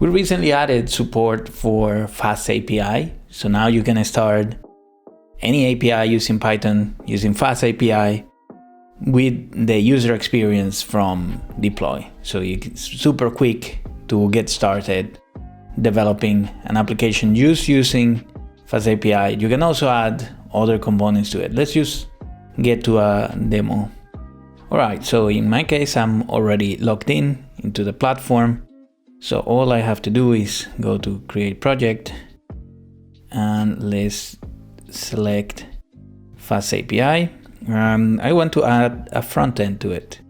We recently added support for FastAPI. So now you can start any API using Python, using FastAPI with the user experience from Diploi. So it's super quick to get started developing an application just using FastAPI. You can also add other components to it. Let's just get to a demo. All right, so in my case, I'm already logged into the platform. So all I have to do is go to create project and let's select FastAPI. I want to add a front end to it.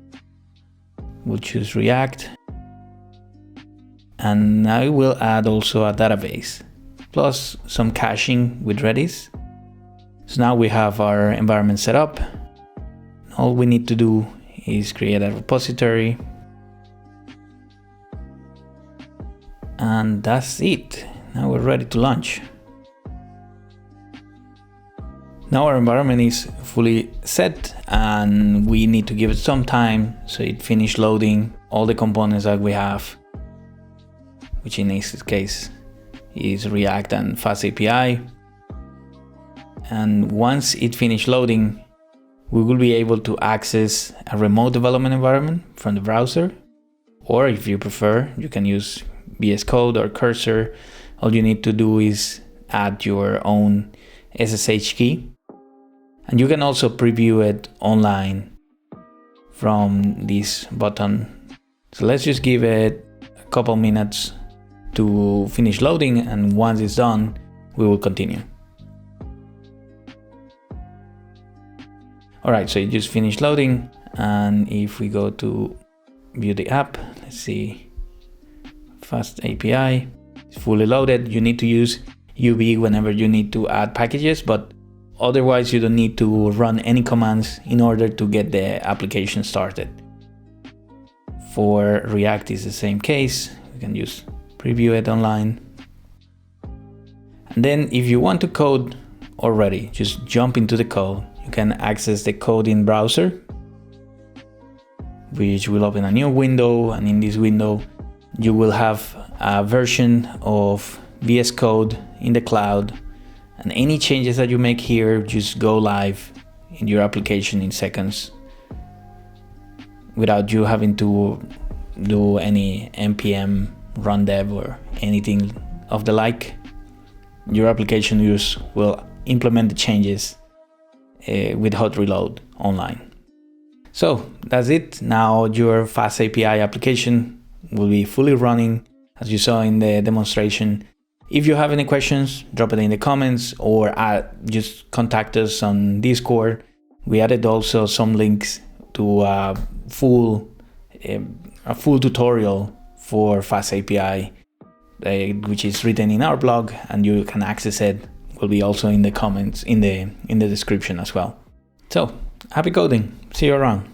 We'll choose React. And I will add also a database, plus some caching with Redis. So now we have our environment set up. All we need to do is create a repository. And that's it. Now we're ready to launch. Now our environment is fully set and we need to give it some time so it finishes loading all the components that we have, which in this case is React and FastAPI. And once it finishes loading, we will be able to access a remote development environment from the browser. Or if you prefer, you can use VS Code or Cursor. All you need to do is add your own SSH key. And you can also preview it online from this button. So let's just give it a couple minutes to finish loading, and once it's done, we will continue. All right, so it just finished loading, and if we go to view the app, let's see, FastAPI, it's fully loaded. You need to use UV whenever you need to add packages, but otherwise you don't need to run any commands in order to get the application started. For React is the same case. We can just preview it online. And then if you want to code already, just jump into the code. You can access the code in browser, which will open a new window. And in this window, you will have a version of VS Code in the cloud. And any changes that you make here just go live in your application in seconds without you having to do any npm run dev or anything of the like. Your application use will implement the changes with hot reload online. So that's it. Now your FastAPI application will be fully running as you saw in the demonstration. If you have any questions, drop it in the comments or just contact us on Discord. We added also some links to a full tutorial for FastAPI, which is written in our blog, and you can access it. Will be also in the comments in the description as well. So happy coding. See you around.